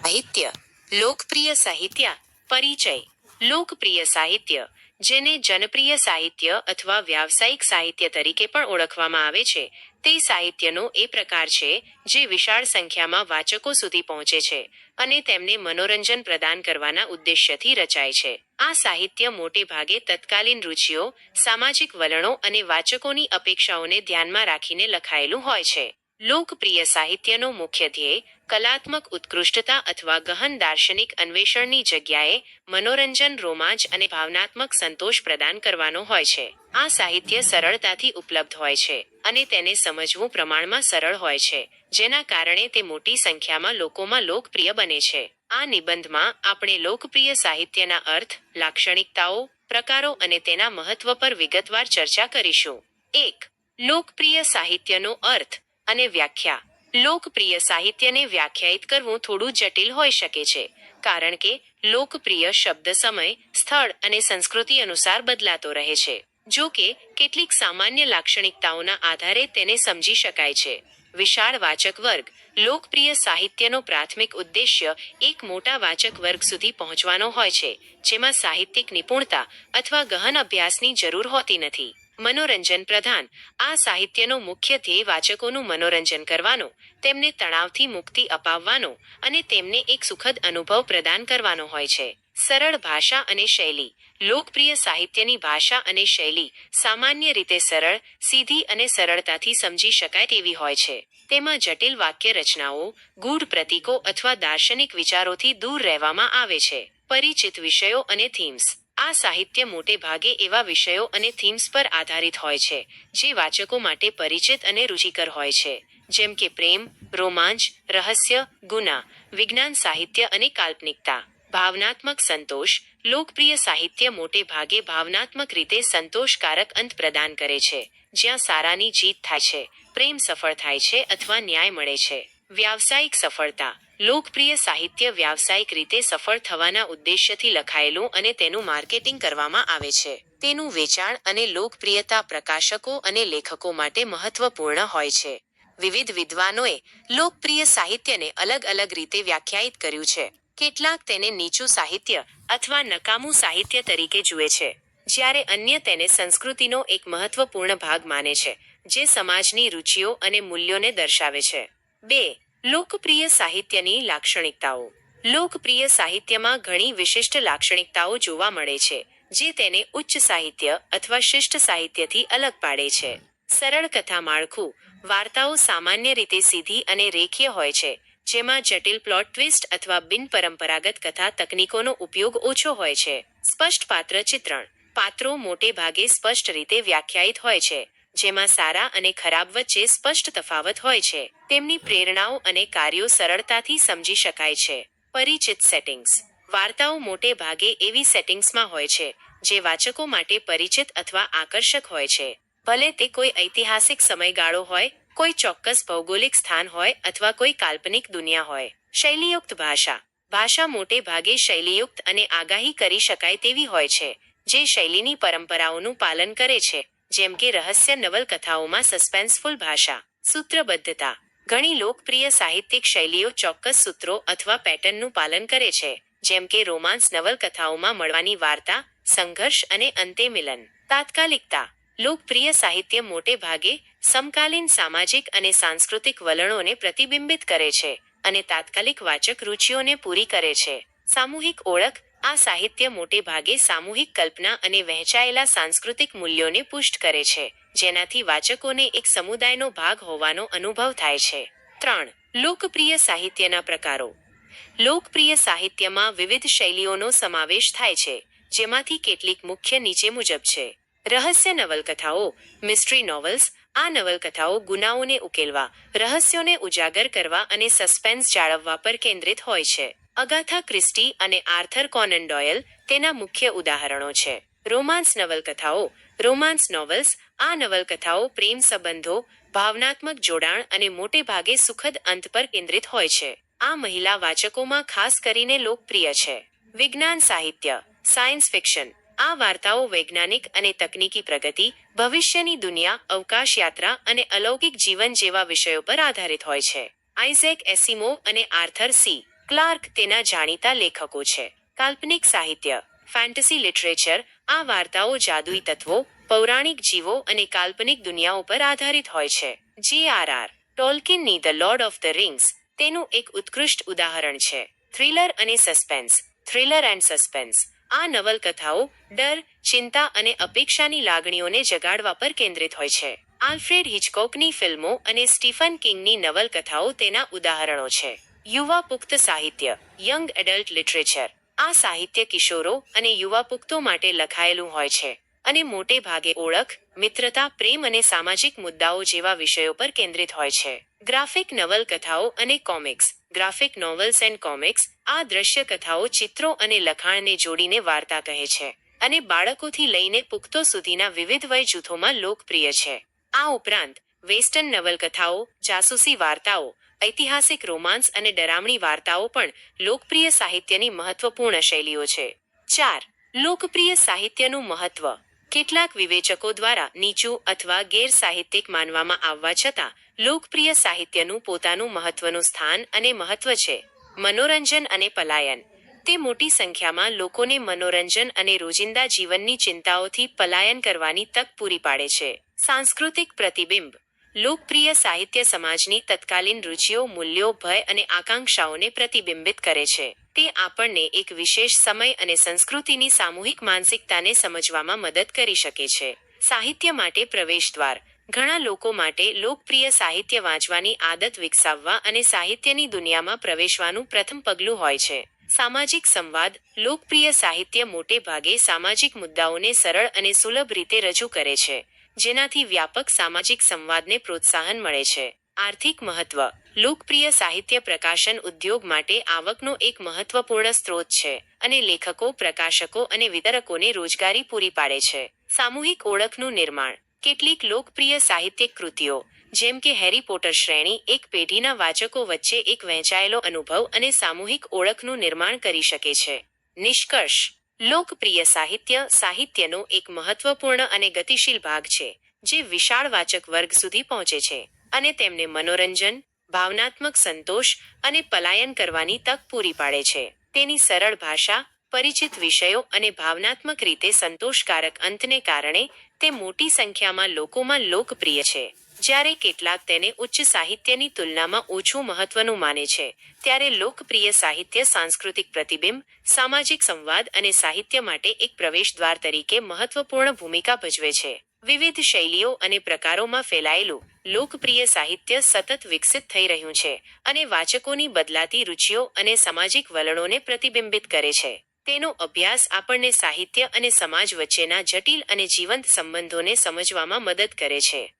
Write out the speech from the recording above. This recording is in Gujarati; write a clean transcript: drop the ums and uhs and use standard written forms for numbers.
સાહિત્ય. લોકપ્રિય સાહિત્ય. પરિચય. લોકપ્રિય સાહિત્ય, જેને જનપ્રિય સાહિત્ય અથવા વ્યાવસાયિક સાહિત્ય તરીકે પણ ઓળખવામાં આવે છે, તે સાહિત્યનો એ પ્રકાર છે જે વિશાળ સંખ્યામાં વાચકો સુધી પહોંચે છે અને તેમને મનોરંજન પ્રદાન કરવાના ઉદ્દેશ્યથી રચાય છે. આ સાહિત્ય મોટે ભાગે તત્કાલીન રુચિઓ, સામાજિક વલણો અને વાચકોની અપેક્ષાઓને ધ્યાનમાં રાખીને લખાયેલું હોય છે. લોકપ્રિય સાહિત્યનો મુખ્ય ધ્યેય કલાત્મક ઉત્કૃષ્ટતા અથવા ગહન દાર્શનિક અન્વેષણની જગ્યાએ મનોરંજન, રોમાંચ અને ભાવનાત્મક સંતોષ પ્રદાન કરવાનો હોય છે. આ સાહિત્ય સરળતાથી ઉપલબ્ધ હોય છે અને તેને સમજવું પ્રમાણમાં સરળ હોય છે, જેના કારણે તે મોટી સંખ્યામાં લોકોમાં લોકપ્રિય બને છે. આ નિબંધમાં આપણે લોકપ્રિય સાહિત્યના અર્થ, લાક્ષણિકતાઓ, પ્રકારો અને તેના મહત્વ પર વિગતવાર ચર્ચા કરીશું. 1. લોકપ્રિય સાહિત્યનો અર્થ અને વ્યાખ્યા. લોકપ્રિય સાહિત્યને વ્યાખ્યાયિત કરવું થોડું જટિલ હોઈ શકે છે, કારણ કે લોકપ્રિય શબ્દ સમય, સ્થળ અને સંસ્કૃતિ અનુસાર બદલાતો રહે છે. જો કે, કેટલીક સામાન્ય લાક્ષણિકતાઓના આધારે તેને સમજી શકાય છે. વિશાળ વાચક વર્ગ. લોકપ્રિય સાહિત્યનો પ્રાથમિક ઉદ્દેશ્ય એક મોટા વાચક વર્ગ સુધી પહોંચવાનો હોય છે, જેમાં સાહિત્યિક નિપુણતા અથવા ગહન અભ્યાસની જરૂર હોતી નથી. મનોરંજન પ્રધાન. આ સાહિત્યનો મુખ્ય ધ્યેય વાચકોનું મનોરંજન કરવાનો, તેમને તણાવથી મુક્તિ અપાવવાનો અને તેમને એક સુખદ અનુભવ પ્રદાન કરવાનો હોય છે. સરળ ભાષા અને શૈલી. લોકપ્રિય સાહિત્યની ભાષા અને શૈલી સામાન્ય રીતે સરળ, સીધી અને સરળતાથી સમજી શકાય તેવી હોય છે. તેમાં જટિલ વાક્ય રચનાઓ, ગૂઢ પ્રતીકો અથવા દાર્શનિક વિચારોથી દૂર રહેવામાં આવે છે. પરિચિત વિષયો અને થીમ્સ. આ સાહિત્ય મોટે ભાગે એવા વિષયો અને થીમ્સ પર આધારિત હોય છે જે વાચકો માટે પરિચિત અને રુચિકર હોય છે, જેમ કે પ્રેમ, રોમાંચ, રહસ્ય, ગુના, વિજ્ઞાન સાહિત્ય અને કાલ્પનિકતા. ભાવનાત્મક સંતોષ. લોકપ્રિય સાહિત્ય મોટે ભાગે ભાવનાત્મક રીતે સંતોષકારક અંત પ્રદાન કરે છે, જ્યાં સારાની જીત થાય છે, પ્રેમ સફળ થાય છે અથવા ન્યાય મળે છે. વ્યાવસાયિક સફળતા. લોકપ્રિય સાહિત્ય વ્યાવસાયિક રીતે સફળ થવાના ઉદ્દેશ્યથી લખાયેલું અને તેનું માર્કેટિંગ કરવામાં આવે છે. તેનું વેચાણ અને લોકપ્રિયતા પ્રકાશકો અને લેખકો માટે મહત્વપૂર્ણ હોય છે. વિવિધ વિદ્વાનોએ લોકપ્રિય સાહિત્યને અલગ અલગ રીતે વ્યાખ્યાયિત કર્યું છે. કેટલાક તેને નીચું સાહિત્ય અથવા નકામું સાહિત્ય તરીકે જુએ છે, જ્યારે અન્ય તેને સંસ્કૃતિનો એક મહત્વપૂર્ણ ભાગ માને છે, જે સમાજની રુચિઓ અને મૂલ્યોને દર્શાવે છે. 2. લોકપ્રિય સાહિત્યની લાક્ષણિકતાઓ. લોકપ્રિય સાહિત્યમાં ઘણી વિશિષ્ટ લાક્ષણિકતાઓ જોવા મળે છે, જે તેને ઉચ્ચ સાહિત્ય અથવા શિષ્ટ સાહિત્યથી અલગ પાડે છે. સરળ કથા માળખું. વાર્તાઓ સામાન્ય રીતે સીધી અને રેખીય હોય છે, જેમાં જટિલ પ્લોટ ટ્વિસ્ટ અથવા બિનપરંપરાગત કથા તકનીકોનો ઉપયોગ ઓછો હોય છે. સ્પષ્ટ પાત્ર ચિત્રણ. પાત્રો મોટે ભાગે સ્પષ્ટ રીતે વ્યાખ્યાયિત હોય છે, જેમાં સારા અને ખરાબ વચ્ચે સ્પષ્ટ તફાવત હોય છે. તેમની પ્રેરણાઓ અને કાર્યો સરળતાથી સમજી શકાય છે. પરિચિત સેટિંગ્સ. વાર્તાઓ મોટે ભાગે એવી સેટિંગ્સમાં હોય છે જે વાચકો માટે પરિચિત અથવા આકર્ષક હોય છે. ભલે તે કોઈ ઐતિહાસિક સમયગાળો હોય, કોઈ ચોક્કસ ભૌગોલિક સ્થાન હોય અથવા કોઈ કાલ્પનિક દુનિયા હોય. શૈલીયુક્ત ભાષા. ભાષા મોટે ભાગે શૈલીયુક્ત અને આગાહી કરી શકાય તેવી હોય છે, જે શૈલીની પરંપરાઓનું પાલન કરે છે, જેમ કે રહસ્ય નવલકથાઓમાં સસ્પેન્સફુલ ભાષા. સૂત્રબદ્ધતા. ઘણી લોકપ્રિય સાહિત્યિક શૈલીઓ ચોક્કસ સૂત્રો અથવા પેટર્નનું પાલન કરે છે, જેમ કે રોમાન્સ નવલકથાઓમાં મળવાની વાર્તા, સંઘર્ષ અને અંતે મિલન. તાત્કાલિકતા. લોકપ્રિય સાહિત્ય મોટે ભાગે સમકાલીન સામાજિક અને સાંસ્કૃતિક વલણોને પ્રતિબિંબિત કરે છે અને તાત્કાલિક વાચક રુચિઓને પૂરી કરે છે. સામૂહિક ઓળખ. આ સાહિત્ય મોટે ભાગે સામૂહિક કલ્પના અને વહેંચાયેલા સાંસ્કૃતિક મૂલ્યોને પુષ્ટ કરે છે, જેનાથી વાચકોને એક સમુદાયનો ભાગ હોવાનો અનુભવ થાય છે. 3. લોકપ્રિય સાહિત્યના પ્રકારો. લોકપ્રિય સાહિત્યમાં વિવિધ શૈલીઓનો સમાવેશ થાય છે, જેમાંથી કેટલીક મુખ્ય નીચે મુજબ છે. રહસ્ય નવલકથાઓ, મિસ્ટ્રી નોવેલ્સ. આ નવલકથાઓ ગુનાઓને ઉકેલવા, રહસ્યોને ઉજાગર કરવા અને સસ્પેન્સ જાળવવા પર કેન્દ્રિત હોય છે. અગાથા ક્રિસ્ટી અને આર્થર કોનન ડોયલ તેના મુખ્ય ઉદાહરણો છે. રોમાન્સ નવલકથાઓ, રોમાન્સ નોવેલ્સ. આ નવલકથાઓ પ્રેમ સંબંધો, ભાવનાત્મક જોડાણ અને મોટે ભાગે સુખદ અંત પર કેન્દ્રિત હોય છે. આ મહિલા વાચકોમાં ખાસ કરીને લોકપ્રિય છે. વિજ્ઞાન સાહિત્ય, સાયન્સ ફિક્શન. આ વાર્તાઓ વૈજ્ઞાનિક અને તકનીકી પ્રગતિ, ભવિષ્યની દુનિયા, અવકાશ યાત્રા અને અલૌકિક જીવન જેવા વિષયો પર આધારિત હોય છે. આઇઝેક એસિમોવ અને આર્થર સી ક્લાર્ક તેના જાણીતા લેખકો છે. કાલ્પનિક સાહિત્ય, ફેન્ટસી લિટરેચર. આ વાર્તાઓ જાદુઈ તત્વો, પૌરાણિક જીવો અને કાલ્પનિક દુનિયાઓ પર આધારિત હોય છે. J.R.R. ટોલ્કીનની the lord of the rings તેનું એક ઉત્કૃષ્ટ ઉદાહરણ છે. થ્રિલર અને સસ્પેન્સ. Thriller and suspense. આ નવલકથાઓ ડર, ચિંતા અને અપેક્ષાની લાગણીઓને જગાડવા પર કેન્દ્રિત હોય છે. આલ્ફ્રેડ હિચકોકની ફિલ્મો અને સ્ટીફન કિંગની નવલકથાઓ તેના ઉદાહરણો છે. યુવા પુખ્ત સાહિત્ય, યંગ એડલ્ટ લિટરેચર. આ સાહિત્ય કિશોરો અને યુવા પુખ્તો માટે લખાયેલું હોય છે અને મોટે ભાગે ઓળખ, મિત્રતા, પ્રેમ અને સામાજિક મુદ્દાઓ જેવા વિષયો પર કેન્દ્રિત હોય છે. ગ્રાફિક નવલકથાઓ અને comics. Graphic novels and comics. આ દ્રશ્ય કથાઓ ચિત્રો અને લખાણને જોડીને વાર્તા કહે છે અને બાળકોથી લઈને પુખ્તો સુધીના વિવિધ વય જૂથોમાં લોકપ્રિય છે. આ ઉપરાંત વેસ્ટર્ન નવલકથાઓ, જાસૂસી વાર્તાઓ, ઐતિહાસિક રોમાન્સ અને ડરામણી વાર્તાઓ પણ લોકપ્રિય સાહિત્યની મહત્વપૂર્ણ શૈલીઓ છે. 4. લોકપ્રિય સાહિત્યનું મહત્વ. કેટલાક વિવેચકો દ્વારા નીચું અથવા ગેર-સાહિત્યિક માનવામાં આવવા છતાં લોકપ્રિય સાહિત્યનું પોતાનું મહત્વનું સ્થાન અને મહત્વ છે. મનોરંજન અને પલાયન. તે મોટી સંખ્યામાં લોકોને મનોરંજન અને રોજિંદા જીવનની ચિંતાઓથી પલાયન કરવાની તક પૂરી પાડે છે. સાંસ્કૃતિક પ્રતિબિંબ. લોકપ્રિય સાહિત્ય સમાજની તત્કાલીન રુચિઓ, મૂલ્યો, ભય અને આકાંક્ષાઓને પ્રતિબિંબિત કરે છે. તે આપણને એક વિશેષ સમય અને સંસ્કૃતિની સામૂહિક માનસિકતાને સમજવામાં મદદ કરી શકે છે. સાહિત્ય માટે પ્રવેશદ્વાર. ઘણા લોકો માટે લોકપ્રિય સાહિત્ય વાંચવાની આદત વિકસાવવા અને સાહિત્યની દુનિયામાં પ્રવેશવાનું પ્રથમ પગલું હોય છે. સામાજિક સંવાદ. લોકપ્રિય સાહિત્ય મોટે ભાગે સામાજિક મુદ્દાઓને સરળ અને સુલભ રીતે રજૂ કરે છે, જેનાથી વ્યાપક સામાજિક સંવાદને પ્રોત્સાહન મળે છે. આર્થિક મહત્વ. લોકપ્રિય સાહિત્ય પ્રકાશન ઉદ્યોગ માટે આવકનો એક મહત્વપૂર્ણ સ્ત્રોત છે અને લેખકો, પ્રકાશકો અને વિતરકોને રોજગારી પૂરી પાડે છે. સામૂહિક ઓળખનું નિર્માણ. કેટલીક લોકપ્રિય સાહિત્યિક કૃતિઓ, જેમ કે હેરી પોટર શ્રેણી, એક પેઢીના વાચકો વચ્ચે એક વહેંચાયેલો અનુભવ અને સામૂહિક ઓળખનું નિર્માણ કરી શકે છે. નિષ્કર્ષ. લોકપ્રિય સાહિત્ય સાહિત્યનો એક મહત્વપૂર્ણ અને ગતિશીલ ભાગ છે, જે વિશાળ વાચક વર્ગ સુધી પહોંચે છે અને તેમને મનોરંજન, ભાવનાત્મક સંતોષ અને પલાયન કરવાની તક પૂરી પાડે છે. તેની સરળ ભાષા, પરિચિત વિષયો અને ભાવનાત્મક રીતે સંતોષકારક અંતને કારણે તે મોટી સંખ્યામાં લોકોમાં લોકપ્રિય છે. જ્યારે કેટલાક તેને ઉચ્ચ સાહિત્યની તુલનામાં ઓછું મહત્વનું માને છે, ત્યારે લોકપ્રિય સાહિત્ય સાંસ્કૃતિક પ્રતિબિંબ, સામાજિક સંવાદ અને સાહિત્ય માટે એક પ્રવેશદ્વાર તરીકે મહત્વપૂર્ણ ભૂમિકા ભજવે છે. વિવિધ શૈલીઓ અને પ્રકારોમાં ફેલાયેલું લોકપ્રિય સાહિત્ય સતત વિકસિત થઈ રહ્યું છે અને વાચકોની બદલાતી રુચિઓ અને સામાજિક વલણોને પ્રતિબિંબિત કરે છે. તેનો અભ્યાસ આપણને સાહિત્ય અને સમાજ વચ્ચેના જટિલ અને જીવંત સંબંધોને સમજવામાં મદદ કરે છે.